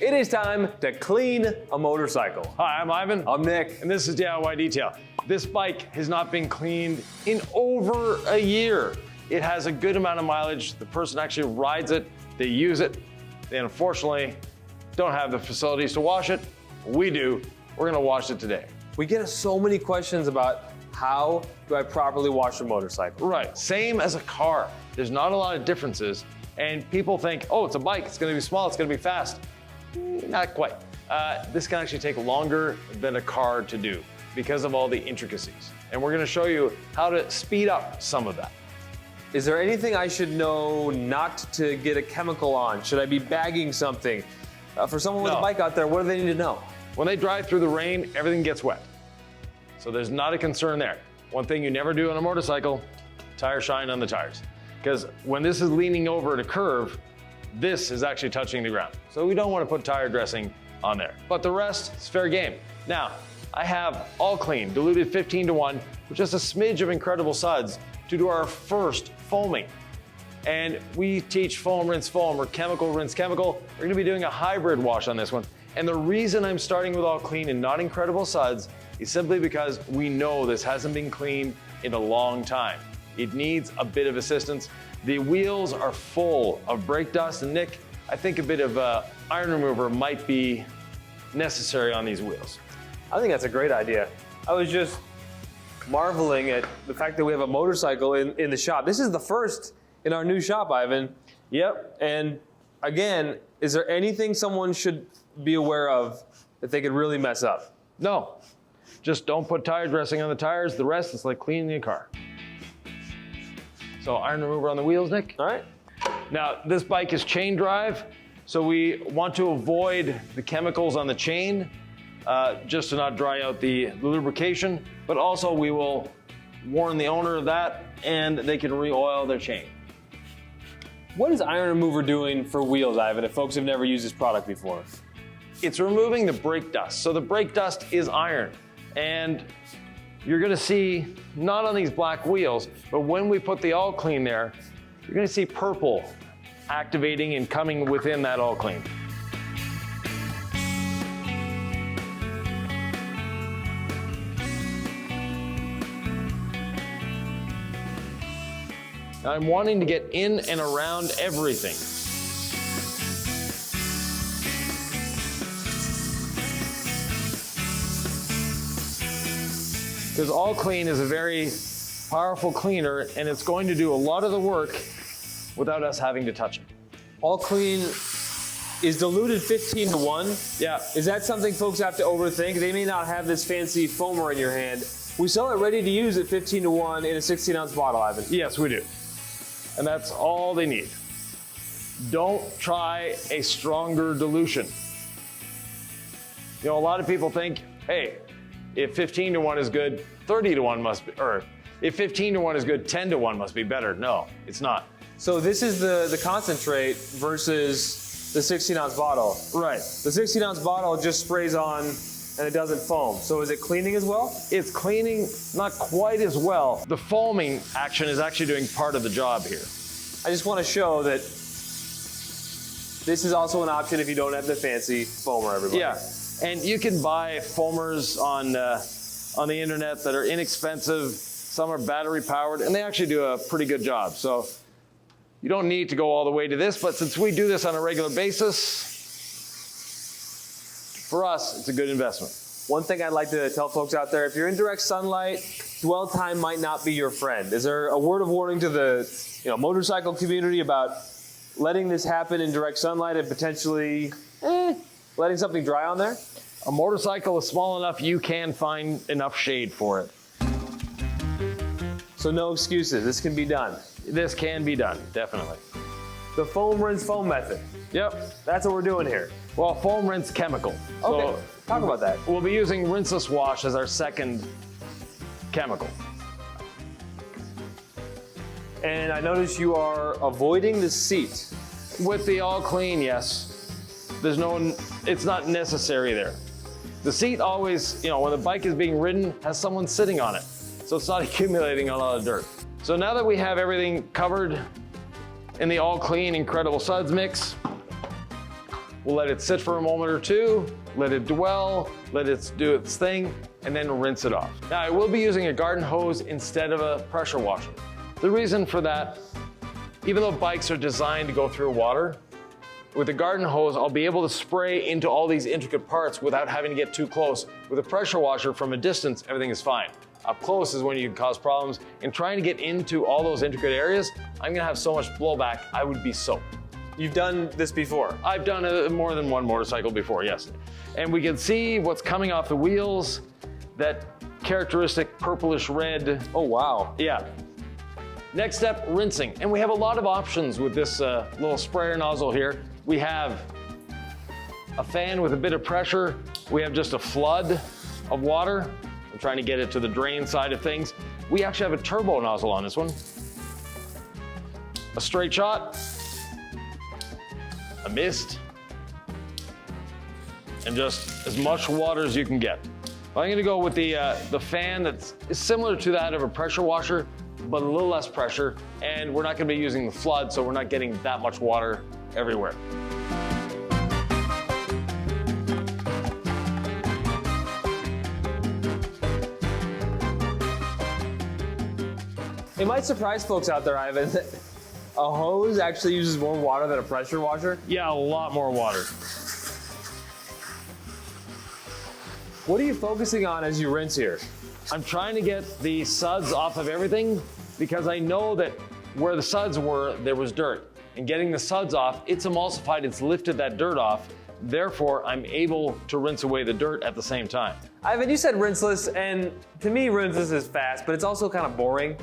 It is time to clean a motorcycle. Hi, I'm Ivan. I'm Nick. And this is DIY Detail. This bike has not been cleaned in over a year. It has a good amount of mileage. The person actually rides it, they use it. They unfortunately don't have the facilities to wash it. We do. We're gonna wash it today. We get so many questions about how do I properly wash a motorcycle? Right, same as a car. There's not a lot of differences. And people think, oh, it's a bike, it's gonna be small, it's gonna be fast. Not quite. This can actually take longer than a car to do because of all the intricacies. And we're gonna show you how to speed up some of that. Is there anything I should know not to get a chemical on? Should I be bagging something? For someone with a bike out there, what do they need to know? When they drive through the rain, everything gets wet. So there's not a concern there. One thing you never do on a motorcycle, tire shine on the tires. Because when this is leaning over at a curve, this is actually touching the ground. So we don't want to put tire dressing on there. But the rest is fair game. Now, I have all clean, diluted 15:1, with just a smidge of incredible suds to do our first foaming. And we teach foam, rinse, foam, or chemical, rinse, chemical. We're gonna be doing a hybrid wash on this one. And the reason I'm starting with all clean and not incredible suds is simply because we know this hasn't been cleaned in a long time. It needs a bit of assistance. The wheels are full of brake dust, and Nick, I think a bit of iron remover might be necessary on these wheels. I think that's a great idea. I was just marveling at the fact that we have a motorcycle in the shop. This is the first in our new shop, Ivan. Yep. And again, is there anything someone should be aware of that they could really mess up? No, just don't put tire dressing on the tires. The rest is like cleaning a car. So iron remover on the wheels, Nick. All right. Now, this bike is chain drive, so we want to avoid the chemicals on the chain just to not dry out the lubrication, but also we will warn the owner of that and they can re-oil their chain. What is iron remover doing for wheels, Ivan, if folks have never used this product before? It's removing the brake dust. So the brake dust is iron, and you're gonna see, not on these black wheels, but when we put the all clean there, you're gonna see purple activating and coming within that all clean. I'm wanting to get in and around everything. Because all clean is a very powerful cleaner, and it's going to do a lot of the work without us having to touch it. All clean is diluted 15:1. Yeah. Is that something folks have to overthink? They may not have this fancy foamer in your hand. We sell it ready to use at 15:1 in a 16-ounce bottle, Ivan. Yes, we do. And that's all they need. Don't try a stronger dilution. You know, a lot of people think, hey, if 15:1 is good, 30:1 must be, or if 15:1 is good, 10:1 must be better. No, it's not. So this is the concentrate versus the 16-ounce bottle. Right. The 16-ounce bottle just sprays on and it doesn't foam. So is it cleaning as well? It's cleaning, not quite as well. The foaming action is actually doing part of the job here. I just want to show that this is also an option if you don't have the fancy foamer, everybody. Yeah. And you can buy foamers on the internet that are inexpensive. Some are battery powered, and they actually do a pretty good job. So you don't need to go all the way to this, but since we do this on a regular basis, for us, it's a good investment. One thing I'd like to tell folks out there, if you're in direct sunlight, dwell time might not be your friend. Is there a word of warning to the motorcycle community about letting this happen in direct sunlight and potentially letting something dry on there? A motorcycle is small enough you can find enough shade for it. So no excuses, this can be done. This can be done, definitely. The foam rinse foam method. Yep. That's what we're doing here. Well, foam rinse chemical. Okay, talk about that. We'll be using rinseless wash as our second chemical. And I notice you are avoiding the seat. With the all clean, yes. It's not necessary there. The seat always, when the bike is being ridden, has someone sitting on it. So it's not accumulating a lot of dirt. So now that we have everything covered in the all clean Incredible Suds mix, We'll let it sit for a moment or two, let it dwell, let it do its thing, and then rinse it off. Now, I will be using a garden hose instead of a pressure washer. The reason for that, even though bikes are designed to go through water, with a garden hose, I'll be able to spray into all these intricate parts without having to get too close. With a pressure washer, from a distance, everything is fine. Up close is when you can cause problems. And trying to get into all those intricate areas, I'm gonna have so much blowback, I would be soaked. You've done this before? I've done more than one motorcycle before, yes. And we can see what's coming off the wheels, that characteristic purplish red. Oh, wow. Yeah. Next step, rinsing. And we have a lot of options with this little sprayer nozzle here. We have a fan with a bit of pressure. We have just a flood of water. I'm trying to get it to the drain side of things. We actually have a turbo nozzle on this one. A straight shot, a mist, and just as much water as you can get. I'm gonna go with the fan that's similar to that of a pressure washer, but a little less pressure, and we're not gonna be using the flood, so we're not getting that much water everywhere. It might surprise folks out there, Ivan, that a hose actually uses more water than a pressure washer. Yeah, a lot more water. What are you focusing on as you rinse here? I'm trying to get the suds off of everything because I know that where the suds were, there was dirt. And getting the suds off, it's emulsified, it's lifted that dirt off. Therefore, I'm able to rinse away the dirt at the same time. Ivan, you said rinseless, and to me, rinseless is fast, but it's also kind of boring.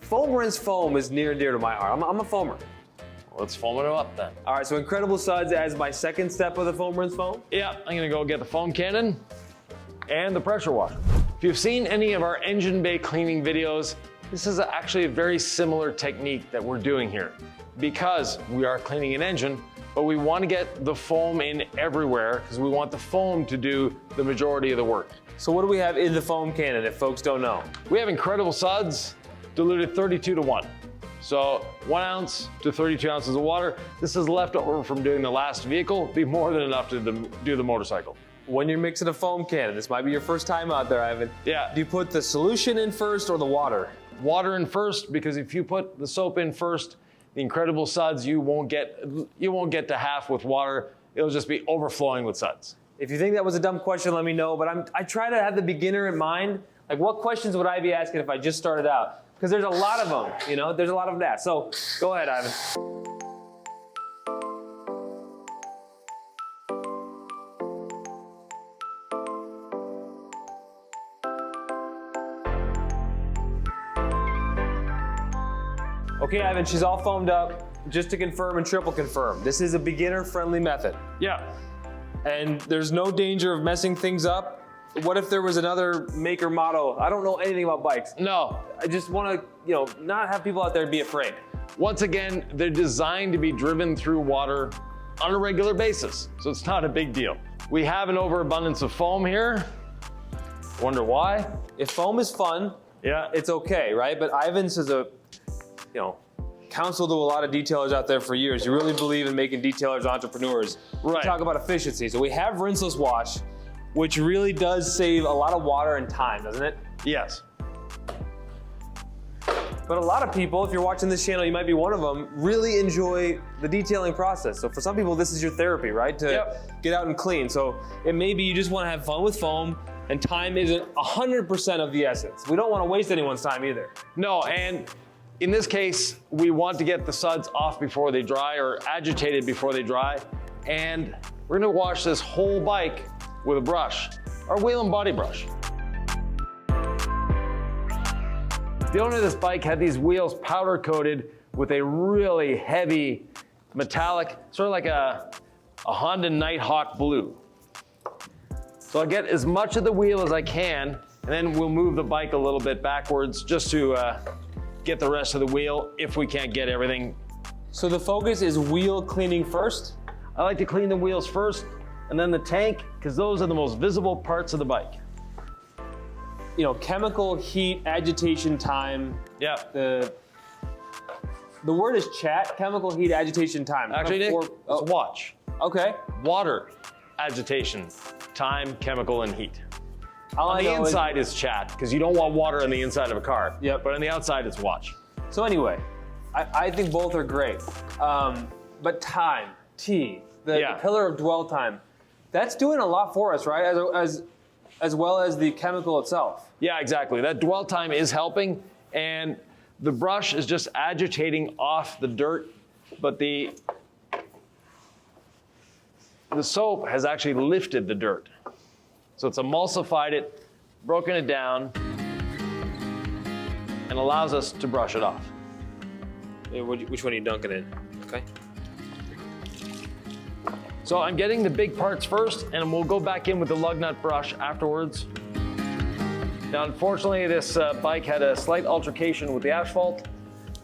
Foam rinse foam is near and dear to my heart. I'm a foamer. Let's foam it up then. All right, so Incredible Suds as my second step of the foam rinse foam? Yeah, I'm gonna go get the foam cannon and the pressure washer. If you've seen any of our engine bay cleaning videos, this is actually a very similar technique that we're doing here. Because we are cleaning an engine, but we want to get the foam in everywhere because we want the foam to do the majority of the work. So what do we have in the foam cannon if folks don't know? We have Incredible Suds diluted 32:1. So 1 ounce to 32 ounces of water. This is left over from doing the last vehicle. Be more than enough to do the motorcycle. When you're mixing a foam cannon, this might be your first time out there, Ivan. Yeah. Do you put the solution in first or the water? Water in first, because if you put the soap in first, the Incredible Suds, you won't get to half with water. It'll just be overflowing with suds. If you think that was a dumb question, let me know, but I try to have the beginner in mind. Like, what questions would I be asking if I just started out? Because there's a lot of them, you know? There's a lot of that. So, go ahead, Ivan. Okay, Ivan, she's all foamed up. Just to confirm and triple confirm, this is a beginner-friendly method. Yeah. And there's no danger of messing things up. What if there was another maker model? I don't know anything about bikes. No. I just want to, not have people out there be afraid. Once again, they're designed to be driven through water on a regular basis, so it's not a big deal. We have an overabundance of foam here. Wonder why? If foam is fun, Yeah. it's okay, right? But Ivan's is counsel to a lot of detailers out there for years. You really believe in making detailers entrepreneurs. Right. Talk about efficiency. So we have rinseless wash, which really does save a lot of water and time, doesn't it? Yes. But a lot of people, if you're watching this channel, you might be one of them, really enjoy the detailing process. So for some people, this is your therapy, right? To get out and clean. So it may be you just want to have fun with foam, and time isn't 100% of the essence. We don't want to waste anyone's time either. No, and in this case, we want to get the suds off before they dry or agitated before they dry. And we're gonna wash this whole bike with a brush, our wheel and body brush. The owner of this bike had these wheels powder coated with a really heavy metallic, sort of like a Honda Nighthawk blue. So I'll get as much of the wheel as I can, and then we'll move the bike a little bit backwards just to get the rest of the wheel if we can't get everything. So the focus is wheel cleaning first? I like to clean the wheels first and then the tank, because those are the most visible parts of the bike. Chemical, heat, agitation, time. Yeah. The word is chat, chemical, heat, agitation, time. Actually, Nick, let's watch. Okay. Water, agitation, time, chemical, and heat. All On I the know is- inside is chat, because you don't want water on the inside of a car. Yep. But on the outside, it's watch. So anyway, I think both are great. But time, T, the pillar of dwell time, that's doing a lot for us, right? As well as the chemical itself. Yeah, exactly. That dwell time is helping, and the brush is just agitating off the dirt, but the soap has actually lifted the dirt. So it's emulsified it, broken it down, and allows us to brush it off. Which one are you dunking in? Okay. So I'm getting the big parts first, and we'll go back in with the lug nut brush afterwards. Now, unfortunately, this bike had a slight altercation with the asphalt,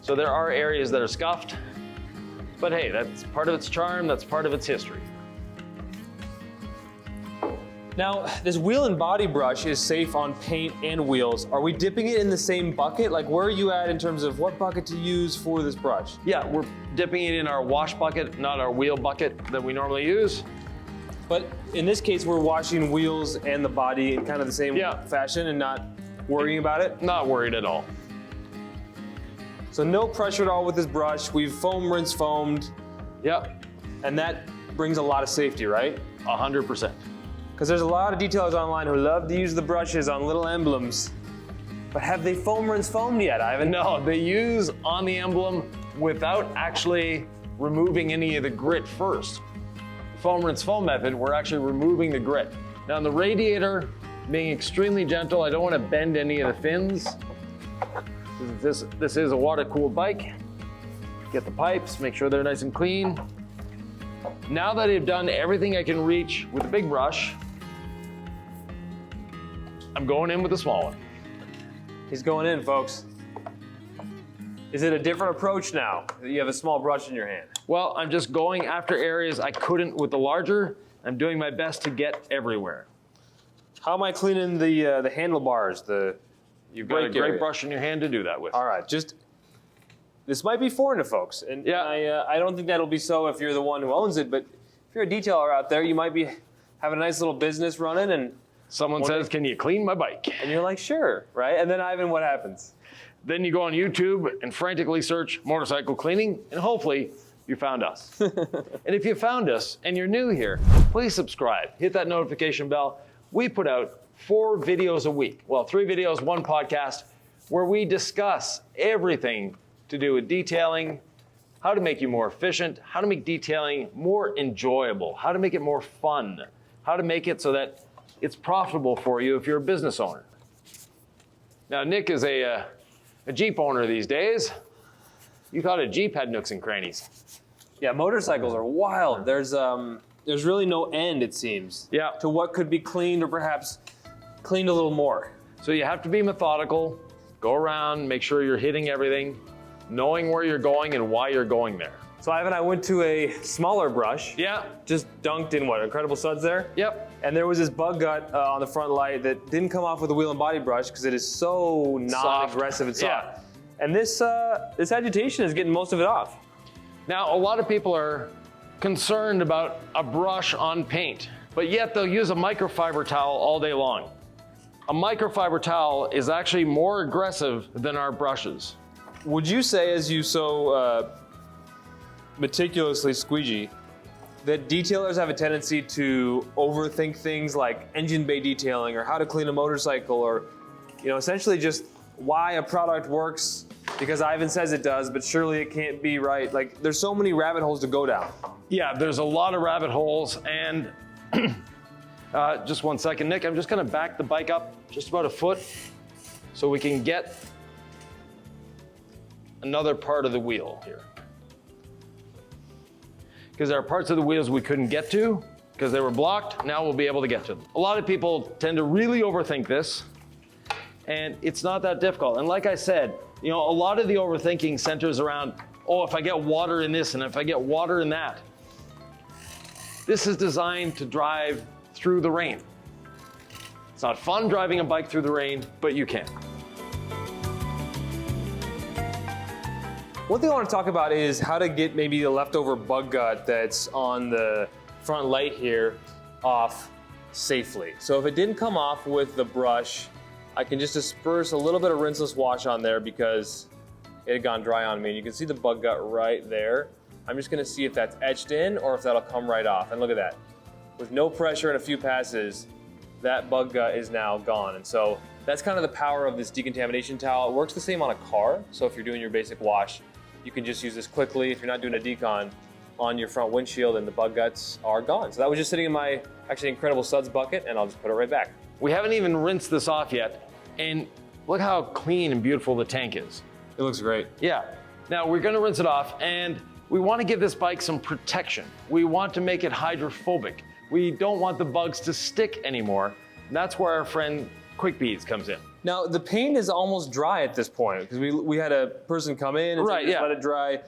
so there are areas that are scuffed. But hey, that's part of its charm, that's part of its history. Now, this wheel and body brush is safe on paint and wheels. Are we dipping it in the same bucket? Like, where are you at in terms of what bucket to use for this brush? Yeah, we're dipping it in our wash bucket, not our wheel bucket that we normally use. But in this case, we're washing wheels and the body in kind of the same fashion and not worrying about it? Not worried at all. So no pressure at all with this brush. We've foam rinse foamed. Yep. And that brings a lot of safety, right? 100%. Because there's a lot of detailers online who love to use the brushes on little emblems. But have they foam rinse foamed yet, Ivan? No, they use on the emblem without actually removing any of the grit first. The foam rinse foam method, we're actually removing the grit. Now on the radiator, being extremely gentle, I don't want to bend any of the fins. This is a water-cooled bike. Get the pipes, make sure they're nice and clean. Now that I've done everything I can reach with the big brush, I'm going in with the small one. He's going in, folks. Is it a different approach now that you have a small brush in your hand? Well, I'm just going after areas I couldn't with the larger. I'm doing my best to get everywhere. How am I cleaning the handlebars? You've got a great brush in your hand to do that with. All right, this might be foreign to folks, and I don't think that'll be so if you're the one who owns it, but if you're a detailer out there, you might be having a nice little business running, and someone says, can you clean my bike? And you're like, sure, right? And then, Ivan, what happens? Then you go on YouTube and frantically search motorcycle cleaning, and hopefully you found us. And if you found us and you're new here, please subscribe, hit that notification bell. We put out 4 videos a week. Well, 3 videos, 1 podcast, where we discuss everything to do with detailing, how to make you more efficient, how to make detailing more enjoyable, how to make it more fun, how to make it so that it's profitable for you if you're a business owner. Now, Nick is a Jeep owner these days. You thought a Jeep had nooks and crannies. Yeah, motorcycles are wild. There's really no end, it seems, to what could be cleaned or perhaps cleaned a little more. So you have to be methodical, go around, make sure you're hitting everything, knowing where you're going and why you're going there. So Ivan, I went to a smaller brush. Yeah. Just dunked in what, Incredible Suds there? Yep. And there was this bug gut on the front light that didn't come off with a wheel and body brush because it is so non-aggressive and soft. Yeah. And this agitation is getting most of it off. Now, a lot of people are concerned about a brush on paint, but yet they'll use a microfiber towel all day long. A microfiber towel is actually more aggressive than our brushes. Would you say, as you so meticulously squeegee, that detailers have a tendency to overthink things like engine bay detailing or how to clean a motorcycle, or essentially just why a product works because Ivan says it does, but surely it can't be right? Like, there's so many rabbit holes to go down. Yeah, there's a lot of rabbit holes, and just one second, Nick. I'm just gonna back the bike up just about a foot so we can get another part of the wheel here. Because there are parts of the wheels we couldn't get to because they were blocked. Now we'll be able to get to them. A lot of people tend to really overthink this, and it's not that difficult. And like I said, a lot of the overthinking centers around, oh, if I get water in this and if I get water in that. This is designed to drive through the rain. It's not fun driving a bike through the rain, but you can. One thing I want to talk about is how to get maybe the leftover bug gut that's on the front light here off safely. So if it didn't come off with the brush, I can just disperse a little bit of rinseless wash on there because it had gone dry on me. And you can see the bug gut right there. I'm just gonna see if that's etched in or if that'll come right off. And look at that. With no pressure and a few passes, that bug gut is now gone. And so that's kind of the power of this decontamination towel. It works the same on a car. So if you're doing your basic wash, you can just use this quickly. If you're not doing a decon on your front windshield, and the bug guts are gone. So that was just sitting in my actually incredible suds bucket, and I'll just put it right back. We haven't even rinsed this off yet, and look how clean and beautiful the tank is. It looks great. Yeah. Now we're gonna rinse it off, and we wanna give this bike some protection. We want to make it hydrophobic. We don't want the bugs to stick anymore. And that's where our friend Quick Beads comes in. Now the paint is almost dry at this point because we had a person come in and Right, just yeah. let it dry.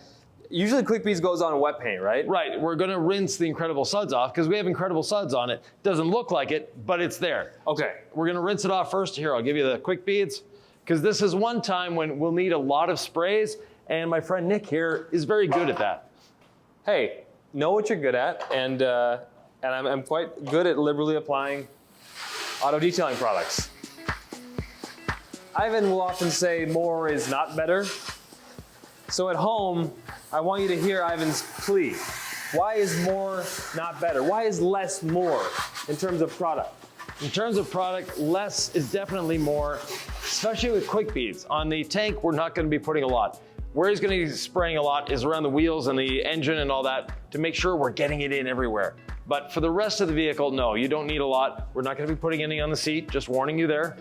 Usually Quick Beads goes on wet paint, right? Right, we're gonna rinse the Incredible Suds off because we have Incredible Suds on it. Doesn't look like it, but it's there. Okay. We're gonna rinse it off first. Here, I'll give you the Quick Beads because this is one time when we'll need a lot of sprays, and my friend Nick here is very good at that. Hey, know what you're good at, and I'm quite good at liberally applying auto detailing products. Ivan will often say more is not better. So at home, I want you to hear Ivan's plea. Why is more not better? Why is less more in terms of product? In terms of product, less is definitely more, especially with Quick Beads. On the tank, we're not gonna be putting a lot. Where he's gonna be spraying a lot is around the wheels and the engine and all that to make sure we're getting it in everywhere. But for the rest of the vehicle, no, you don't need a lot. We're not gonna be putting any on the seat, just warning you there.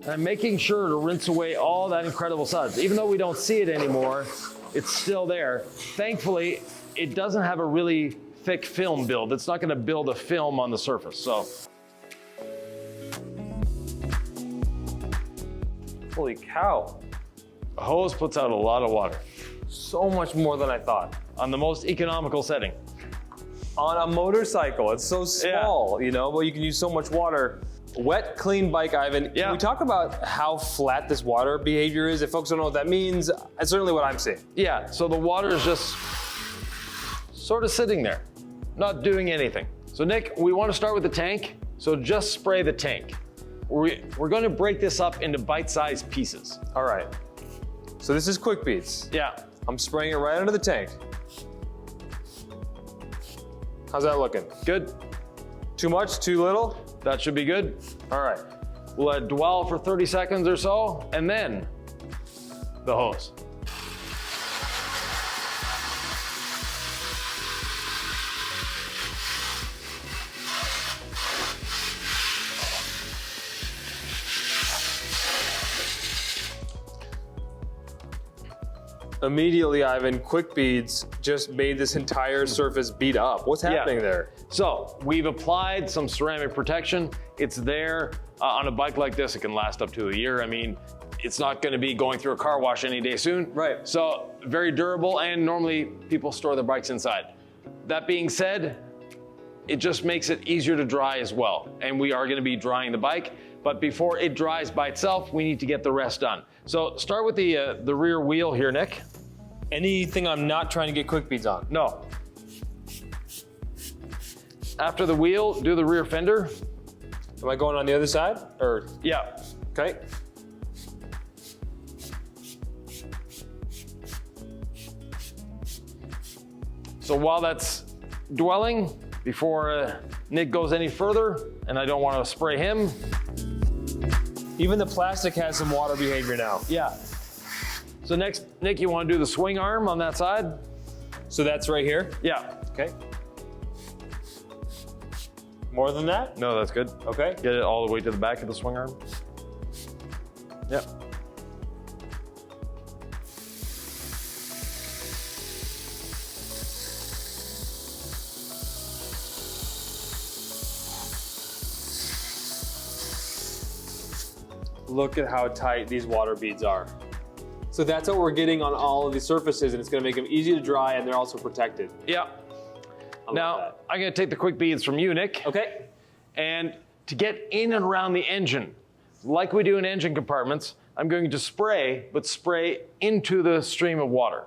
And I'm making sure to rinse away all that Incredible Suds. Even though we don't see it anymore, it's still there. Thankfully, it doesn't have a really thick film build. It's not gonna build a film on the surface, so. Holy cow. A hose puts out a lot of water So much more than I thought. on the most economical setting. On a motorcycle, it's so small, you know, but you can use so much water. Wet, clean bike, Ivan. Yeah. Can we talk about how flat this water behavior is? If folks don't know what that means, it's certainly what I'm seeing. Yeah, so the water is just sort of sitting there, not doing anything. So Nick, we want to start with the tank, so just spray the tank. We're going to break this up into bite-sized pieces. All right. So this is Quick Beads. Yeah, I'm spraying it right under the tank. How's that looking? good. Too much, too little? That should be good. All right. We'll let it dwell for 30 seconds or so, and then the hose. Immediately, Ivan, Quick Beads just made this entire surface beat up. What's happening there? So we've applied some ceramic protection. It's there. On a bike like this, it can last up to a year. I mean, it's not gonna be going through a car wash any day soon. Right. So very durable, and normally people store their bikes inside. That being said, it just makes it easier to dry as well. And we are gonna be drying the bike, but before it dries by itself, we need to get the rest done. So start with the rear wheel here, Nick. Anything I'm not trying to get Quick Beads on? No. After the wheel, do the rear fender. Am I going on the other side? Or, Yeah. okay. So while that's dwelling, before Nick goes any further, and I don't want to spray him. Even the plastic has some water behavior now. Yeah. So next, Nick, you want to do the swing arm on that side? So that's right here? Yeah. Okay. More than that? No, that's good. Okay. Get it all the way to the back of the swing arm. Yep. Look at how tight these water beads are. So that's what we're getting on all of these surfaces, and it's gonna make them easy to dry, and they're also protected. Yeah. I love Now, that. I'm going to take the Quick Beads from you, Nick. Okay. And to get in and around the engine, like we do in engine compartments, I'm going to spray, but spray into the stream of water.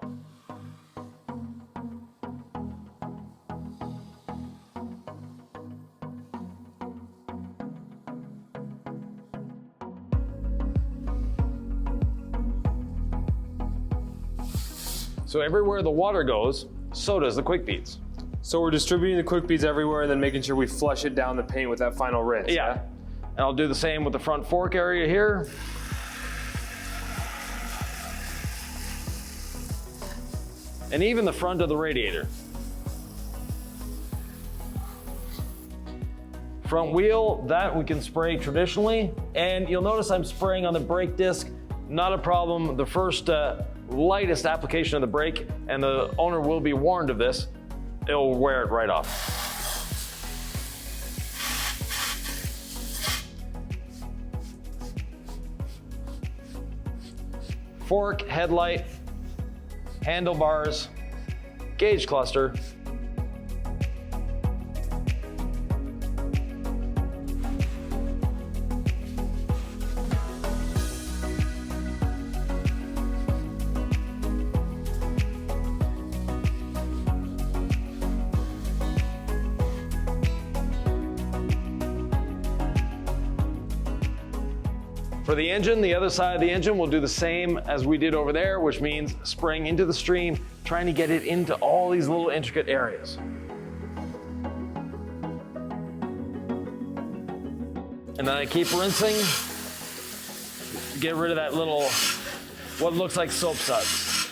So everywhere the water goes, so does the quick beads. So we're distributing the quick beads everywhere and then making sure we flush it down the paint with that final rinse. Yeah. And I'll do the same with the front fork area here. And even the front of the radiator. Front wheel, that we can spray traditionally. And you'll notice I'm spraying on the brake disc. Not a problem. The first lightest application of the brake, and the owner will be warned of this, it'll wear it right off. Fork, headlight, handlebars, gauge cluster. For the engine, the other side of the engine, we'll do the same as we did over there, which means spraying into the stream, trying to get it into all these little intricate areas. And then I keep rinsing, get rid of that little, what looks like soap suds.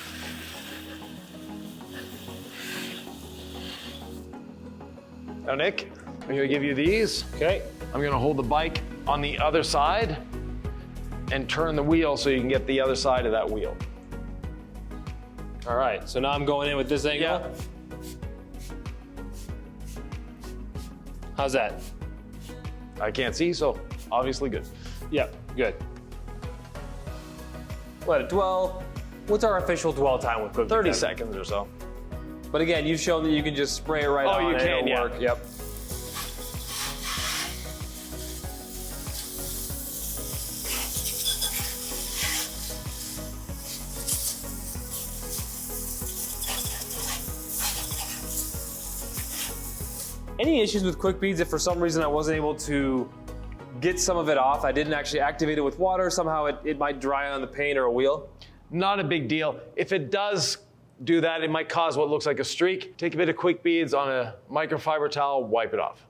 Now Nick, I'm gonna give you these. Okay. I'm gonna hold the bike on the other side and turn the wheel so you can get the other side of that wheel. All right, so now I'm going in with this angle. Yeah. How's that? I can't see, so obviously good. Yep, good. Let it dwell. What's our official dwell time with quick beads? 30 seconds or so. But again, you've shown that you can just spray it right on. Oh, you and can, it'll yeah. work. Yep. Any issues with quick beads if for some reason I wasn't able to get some of it off? I didn't actually activate it with water. Somehow it might dry on the paint or a wheel. Not a big deal. If it does do that, it might cause what looks like a streak. Take a bit of quick beads on a microfiber towel, wipe it off.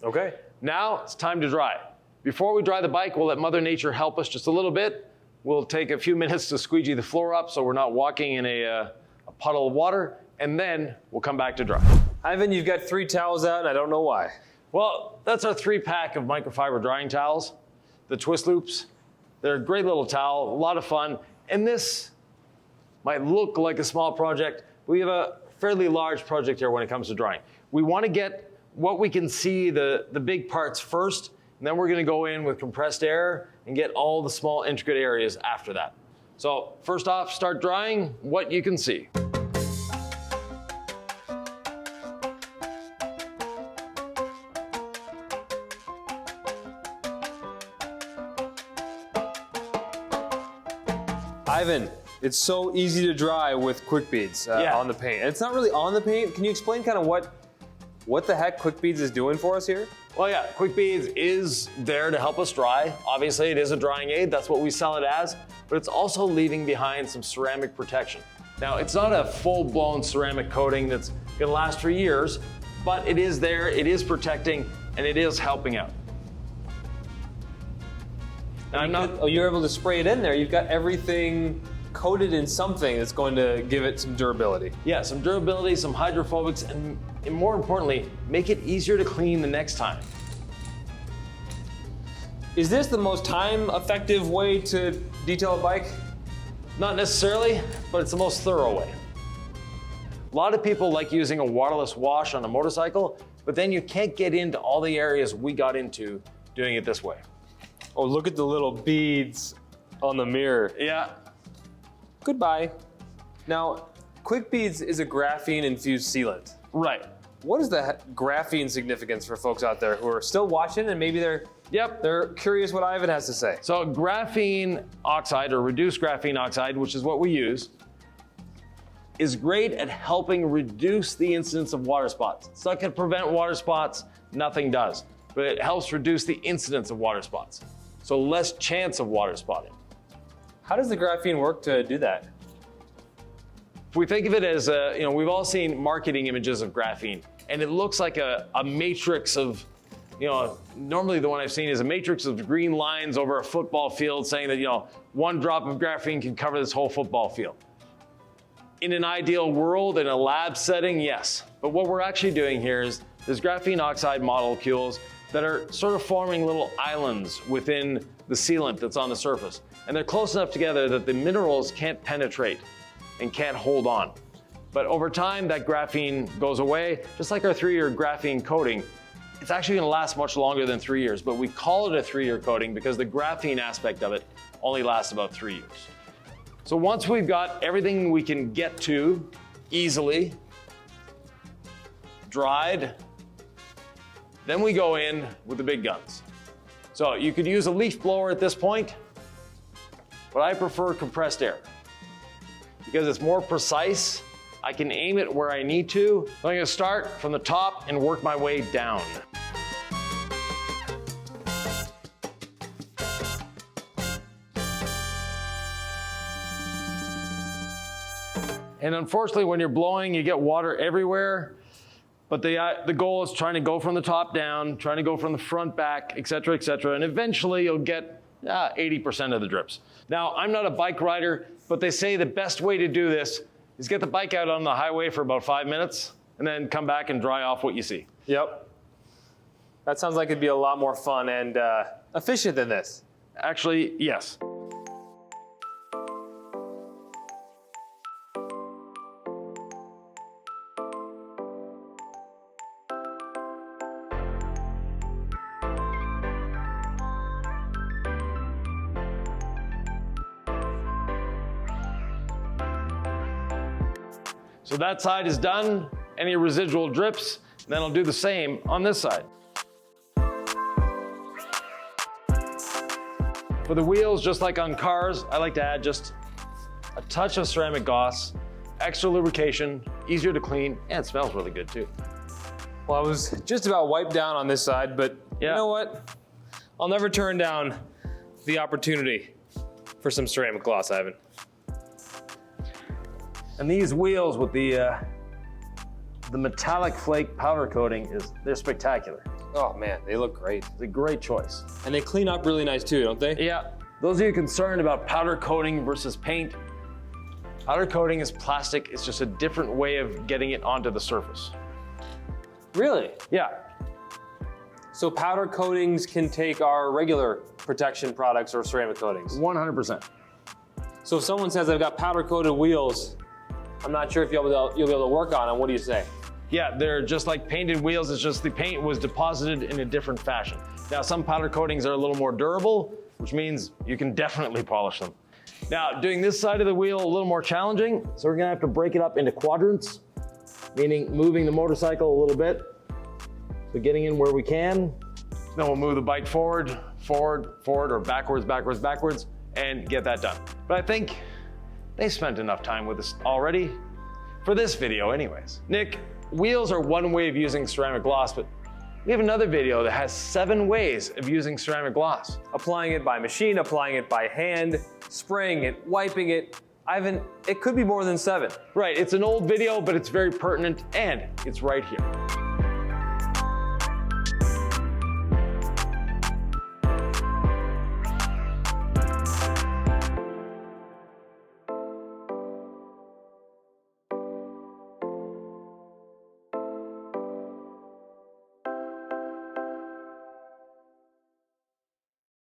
Okay. Now it's time to dry. Before we dry the bike, we'll let Mother Nature help us just a little bit. We'll take a few minutes to squeegee the floor up so we're not walking in a puddle of water, and then we'll come back to dry. Ivan, you've got 3 towels out and I don't know why. Well, that's our 3-pack of microfiber drying towels. The twist loops, they're a great little towel, a lot of fun. And this might look like a small project, but we have a fairly large project here when it comes to drying. We want to get what we can see, the big parts first, and then we're going to go in with compressed air and get all the small intricate areas after that. So first off, start drying what you can see. Ivan, it's so easy to dry with quick beads on the paint. And it's not really on the paint. Can you explain kind of what the heck quick beads is doing for us here? Well, yeah, quick beads is there to help us dry. Obviously, it is a drying aid. That's what we sell it as, but it's also leaving behind some ceramic protection. Now, it's not a full-blown ceramic coating that's gonna last for years, but it is there, it is protecting, and it is helping out. Now, you're able to spray it in there. You've got everything coated in something that's going to give it some durability. Yeah, some durability, some hydrophobics, and more importantly, make it easier to clean the next time. Is this the most time-effective way to detail a bike? Not necessarily, but it's the most thorough way. A lot of people like using a waterless wash on a motorcycle, but then you can't get into all the areas we got into doing it this way. Oh, look at the little beads on the mirror. Yeah. Goodbye. Now, quick beads is a graphene-infused sealant. Right. What is the graphene significance for folks out there who are still watching and maybe they're curious what Ivan has to say? So graphene oxide, or reduced graphene oxide, which is what we use, is great at helping reduce the incidence of water spots. It's not going to prevent water spots, nothing does, but it helps reduce the incidence of water spots. So less chance of water spotting. How does the graphene work to do that? If we think of it as, we've all seen marketing images of graphene, and it looks like a matrix of, normally the one I've seen is a matrix of green lines over a football field saying that, one drop of graphene can cover this whole football field. In an ideal world, in a lab setting, yes. But what we're actually doing here is there's graphene oxide molecules that are sort of forming little islands within the sealant that's on the surface. And they're close enough together that the minerals can't penetrate and can't hold on. But over time, that graphene goes away, just like our 3-year graphene coating. It's actually gonna last much longer than 3 years, but we call it a 3-year coating because the graphene aspect of it only lasts about 3 years. So once we've got everything we can get to easily, dried, then we go in with the big guns. So you could use a leaf blower at this point, but I prefer compressed air because it's more precise. I can aim it where I need to. So I'm gonna start from the top and work my way down. And unfortunately, when you're blowing, you get water everywhere. But the goal is trying to go from the top down, trying to go from the front back, et cetera, and eventually you'll get 80% of the drips. Now, I'm not a bike rider, but they say the best way to do this is get the bike out on the highway for about 5 minutes and then come back and dry off what you see. Yep. That sounds like it'd be a lot more fun and efficient than this. Actually, yes. So that side is done. Any residual drips, then I'll do the same on this side. For the wheels, just like on cars, I like to add just a touch of ceramic gloss, extra lubrication, easier to clean, and it smells really good too. Well, I was just about wiped down on this side, but you know what? I'll never turn down the opportunity for some ceramic gloss, Ivan. And these wheels with the metallic flake powder coating, they're spectacular. Oh man, they look great. It's a great choice. And they clean up really nice too, don't they? Yeah. Those of you concerned about powder coating versus paint, powder coating is plastic. It's just a different way of getting it onto the surface. Really? Yeah. So powder coatings can take our regular protection products or ceramic coatings? 100%. So if someone says I've got powder coated wheels, I'm not sure if you'll be able to work on them. What do you say? Yeah, they're just like painted wheels. It's just the paint was deposited in a different fashion. Now, some powder coatings are a little more durable, which means you can definitely polish them. Now, doing this side of the wheel a little more challenging, so we're gonna have to break it up into quadrants, meaning moving the motorcycle a little bit. So getting in where we can. Then we'll move the bike forward, or backwards, and get that done. But I think they spent enough time with us already, for this video anyways. Nick, wheels are one way of using ceramic gloss, but we have another video that has 7 ways of using ceramic gloss. Applying it by machine, applying it by hand, spraying it, wiping it. Ivan, it could be more than 7. Right, it's an old video, but it's very pertinent, and it's right here.